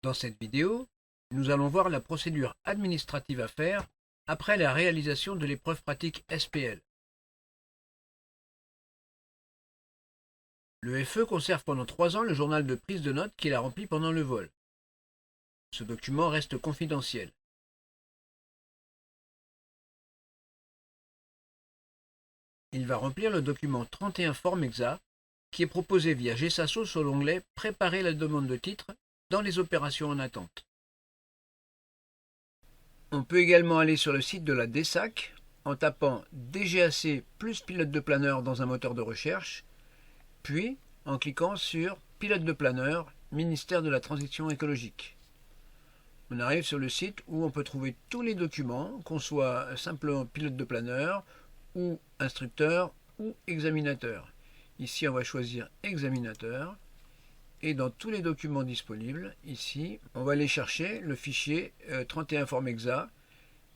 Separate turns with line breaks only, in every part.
Dans cette vidéo, nous allons voir la procédure administrative à faire après la réalisation de l'épreuve pratique SPL. Le FE conserve pendant 3 ans le journal de prise de notes qu'il a rempli pendant le vol. Ce document reste confidentiel. Il va remplir le document 31 Form Exa qui est proposé via GSASO sur l'onglet « Préparer la demande de titre » dans les opérations en attente. On peut également aller sur le site de la DSAC en tapant DGAC plus pilote de planeur dans un moteur de recherche, puis en cliquant sur Pilote de planeur, ministère de la Transition écologique. On arrive sur le site où on peut trouver tous les documents, qu'on soit simplement pilote de planeur, ou instructeur, ou examinateur. Ici, on va choisir examinateur. Et dans tous les documents disponibles, ici, on va aller chercher le fichier 31 Form Exa,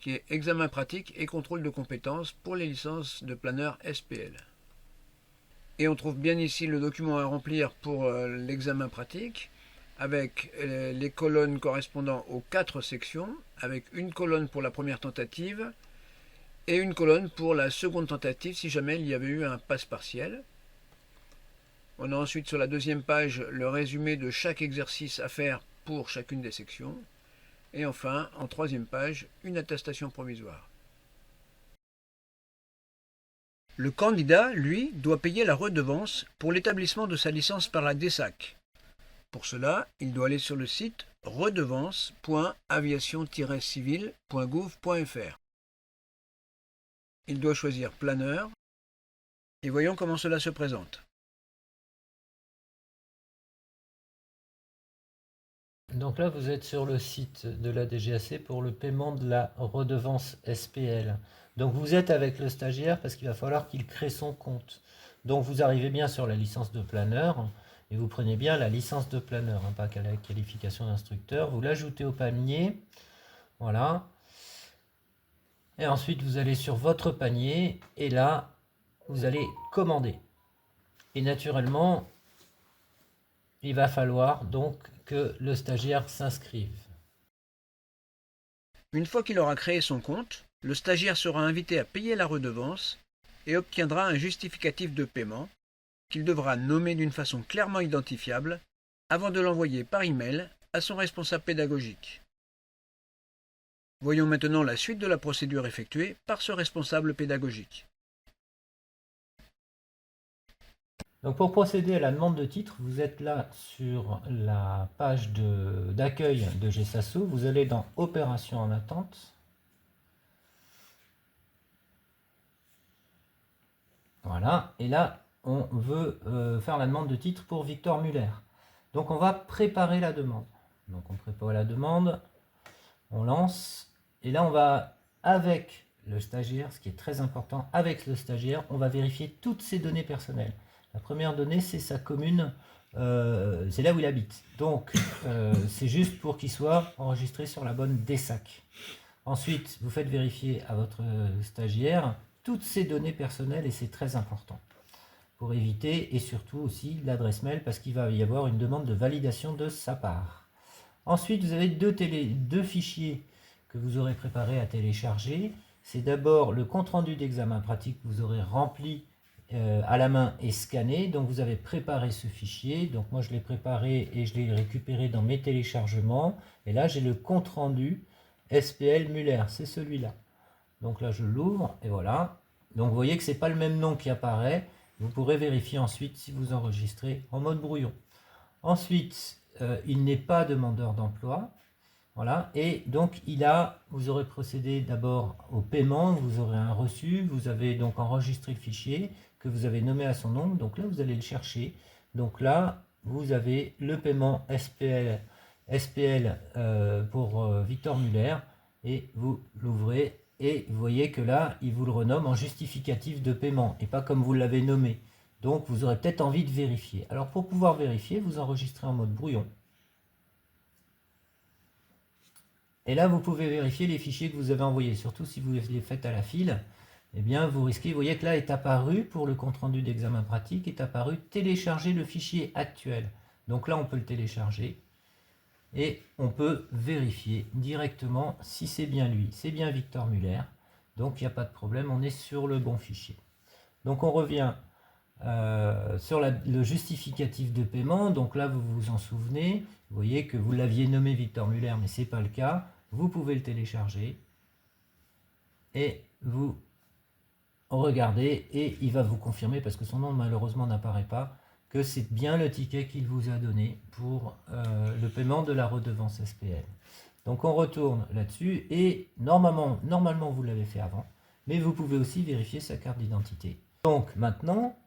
qui est examen pratique et contrôle de compétences pour les licences de planeur SPL. Et on trouve bien ici le document à remplir pour l'examen pratique, avec les colonnes correspondant aux 4 sections, avec une colonne pour la première tentative, et une colonne pour la seconde tentative si jamais il y avait eu un passe partiel. On a ensuite sur la deuxième page le résumé de chaque exercice à faire pour chacune des sections. Et enfin, en troisième page, une attestation provisoire. Le candidat, lui, doit payer la redevance pour l'établissement de sa licence par la DSAC. Pour cela, il doit aller sur le site redevance.aviation-civil.gouv.fr. Il doit choisir planeur et voyons comment cela se présente.
Donc là, vous êtes sur le site de la DGAC pour le paiement de la redevance SPL. Donc vous êtes avec le stagiaire parce qu'il va falloir qu'il crée son compte. Donc vous arrivez bien sur la licence de planeur et vous prenez bien la licence de planeur, hein, pas qu'à la qualification d'instructeur. Vous l'ajoutez au panier. Voilà. Et ensuite, vous allez sur votre panier et là, vous allez commander. Et naturellement, il va falloir donc que le stagiaire s'inscrive.
Une fois qu'il aura créé son compte, le stagiaire sera invité à payer la redevance et obtiendra un justificatif de paiement qu'il devra nommer d'une façon clairement identifiable avant de l'envoyer par email à son responsable pédagogique. Voyons maintenant la suite de la procédure effectuée par ce responsable pédagogique.
Donc pour procéder à la demande de titre, vous êtes là sur la page d'accueil de GSASO, vous allez dans Opération en attente. Voilà, et là on veut faire la demande de titre pour Victor Muller. Donc on va préparer la demande. Donc on prépare la demande, on lance, et là on va avec le stagiaire, ce qui est très important, avec le stagiaire, on va vérifier toutes ses données personnelles. La première donnée, c'est sa commune, c'est là où il habite. Donc, c'est juste pour qu'il soit enregistré sur la bonne DSAC. Ensuite, vous faites vérifier à votre stagiaire toutes ses données personnelles et c'est très important pour éviter et surtout aussi l'adresse mail parce qu'il va y avoir une demande de validation de sa part. Ensuite, vous avez deux fichiers que vous aurez préparés à télécharger. C'est d'abord le compte-rendu d'examen pratique que vous aurez rempli à la main et scanné. Donc vous avez préparé ce fichier. Donc moi je l'ai préparé et je l'ai récupéré dans mes téléchargements. Et là j'ai le compte-rendu SPL Muller, c'est celui-là. Donc là je l'ouvre et voilà. Donc vous voyez que ce n'est pas le même nom qui apparaît. Vous pourrez vérifier ensuite si vous enregistrez en mode brouillon. Ensuite, il n'est pas demandeur d'emploi. Voilà, et donc vous aurez procédé d'abord au paiement, vous aurez un reçu, vous avez donc enregistré le fichier que vous avez nommé à son nom, donc là vous allez le chercher. Donc là, vous avez le paiement SPL pour Victor Muller, et vous l'ouvrez, et vous voyez que là, il vous le renomme en justificatif de paiement, et pas comme vous l'avez nommé. Donc vous aurez peut-être envie de vérifier. Alors pour pouvoir vérifier, vous enregistrez en mode brouillon. Et là, vous pouvez vérifier les fichiers que vous avez envoyés, surtout si vous les faites à la file. Eh bien, vous risquez, vous voyez que là est apparu, pour le compte-rendu d'examen pratique, est apparu télécharger le fichier actuel. Donc là, on peut le télécharger. et on peut vérifier directement si c'est bien lui, c'est bien Victor Muller. Donc il n'y a pas de problème, on est sur le bon fichier. Donc on revient sur le justificatif de paiement. Donc là vous vous en souvenez, vous voyez que vous l'aviez nommé Victor Muller, mais ce n'est pas le cas. Vous pouvez le télécharger et vous regardez et il va vous confirmer, parce que son nom malheureusement n'apparaît pas, que c'est bien le ticket qu'il vous a donné pour le paiement de la redevance SPL. Donc on retourne là-dessus et normalement vous l'avez fait avant, mais vous pouvez aussi vérifier sa carte d'identité. Donc maintenant,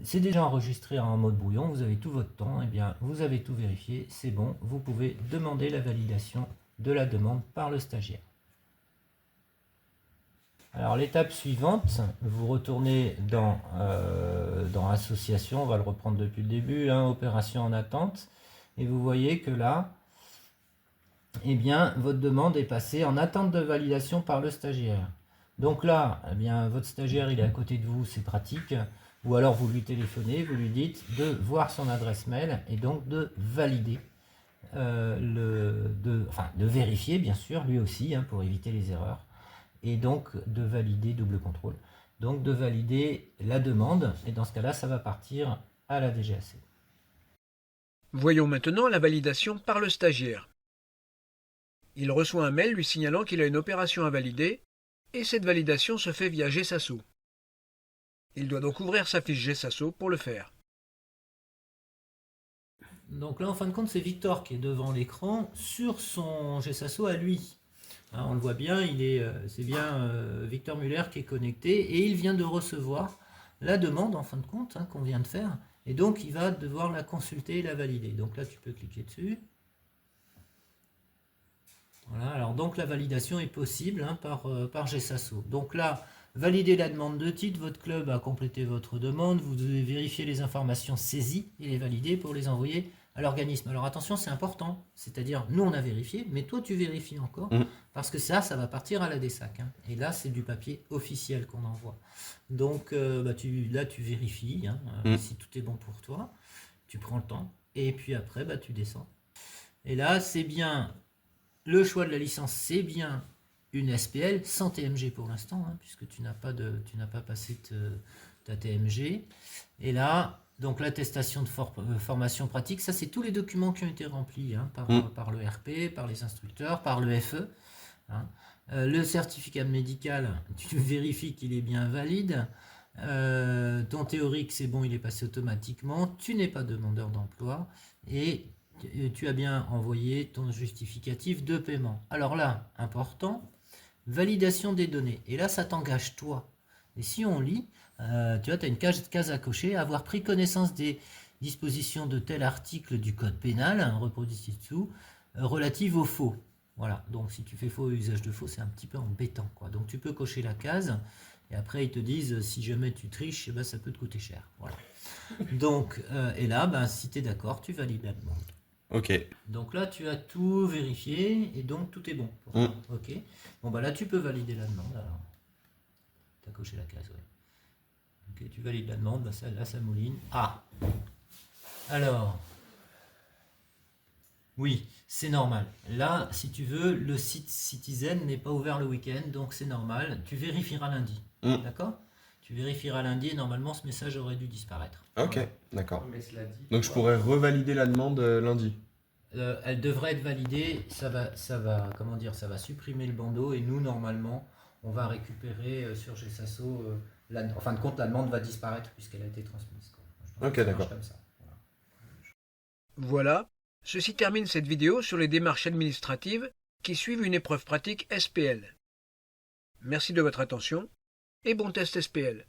c'est déjà enregistré en mode brouillon, vous avez tout votre temps, et bien vous avez tout vérifié, c'est bon, vous pouvez demander la validation de la demande par le stagiaire. Alors l'étape suivante, vous retournez dans association, on va le reprendre depuis le début, hein, opération en attente, et vous voyez que là, eh bien, votre demande est passée en attente de validation par le stagiaire. Donc là, eh bien, votre stagiaire il est à côté de vous, c'est pratique, ou alors vous lui téléphonez, vous lui dites de voir son adresse mail et donc de valider, de vérifier bien sûr lui aussi, hein, pour éviter les erreurs. Et donc de valider, double contrôle, donc de valider la demande, et dans ce cas-là, ça va partir à la DGAC.
Voyons maintenant la validation par le stagiaire. Il reçoit un mail lui signalant qu'il a une opération à valider, et cette validation se fait via GSasso. Il doit donc ouvrir sa fiche GSasso pour le faire.
Donc là, en fin de compte, c'est Victor qui est devant l'écran sur son GSasso à lui. Hein, on le voit bien, c'est bien Victor Muller qui est connecté et il vient de recevoir la demande en fin de compte, hein, qu'on vient de faire, et donc il va devoir la consulter et la valider. Donc là tu peux cliquer dessus. Voilà, alors donc la validation est possible, hein, par GSasso. Donc là, validez la demande de titre, votre club a complété votre demande, vous devez vérifier les informations saisies et les valider pour les envoyer à l'organisme. Alors attention, c'est important, c'est-à-dire nous on a vérifié, mais toi tu vérifies encore, parce que ça va partir à la DSAC, hein. Et là c'est du papier officiel qu'on envoie. Donc là tu vérifies, hein, si tout est bon pour toi, tu prends le temps, et puis après tu descends. Et là c'est bien, le choix de la licence, c'est bien une SPL sans TMG pour l'instant, hein, puisque tu n'as pas passé ta TMG. Et là, donc l'attestation de formation pratique, ça c'est tous les documents qui ont été remplis, hein, par le RP, par les instructeurs, par le FE. Hein. Le certificat médical, tu vérifies qu'il est bien valide. Ton théorique, c'est bon, il est passé automatiquement. Tu n'es pas demandeur d'emploi et tu as bien envoyé ton justificatif de paiement. Alors là, important, validation des données. Et là, ça t'engage toi. Et si on lit, tu vois, tu as une case à cocher, avoir pris connaissance des dispositions de tel article du code pénal, reproduit ci-dessous, relative aux faux. Voilà, donc si tu fais faux usage de faux, c'est un petit peu embêtant, quoi. Donc tu peux cocher la case, et après ils te disent, si jamais tu triches, ben, ça peut te coûter cher. Voilà. Donc, et là, ben, si tu es d'accord, tu valides la demande.
Ok.
Donc là, tu as tout vérifié, et donc tout est bon. Ok. Bon, bah là, tu peux valider la demande, alors. Tu as coché la case, ouais. Ok, tu valides la demande, bah là, ça mouline. Ah! Alors... Oui, c'est normal. Là, si tu veux, le site Citizen n'est pas ouvert le week-end, donc c'est normal. Tu vérifieras lundi, d'accord? Tu vérifieras lundi et normalement ce message aurait dû disparaître.
Ok,
voilà.
d'accord.
Mais cela dit,
Donc je pourrais revalider la demande lundi.
Elle devrait être validée, ça va supprimer le bandeau et nous, normalement, on va récupérer sur GSasso, en fin de compte, la demande va disparaître puisqu'elle a été transmise.
Ok, d'accord.
Voilà, ceci termine cette vidéo sur les démarches administratives qui suivent une épreuve pratique SPL. Merci de votre attention et bon test SPL.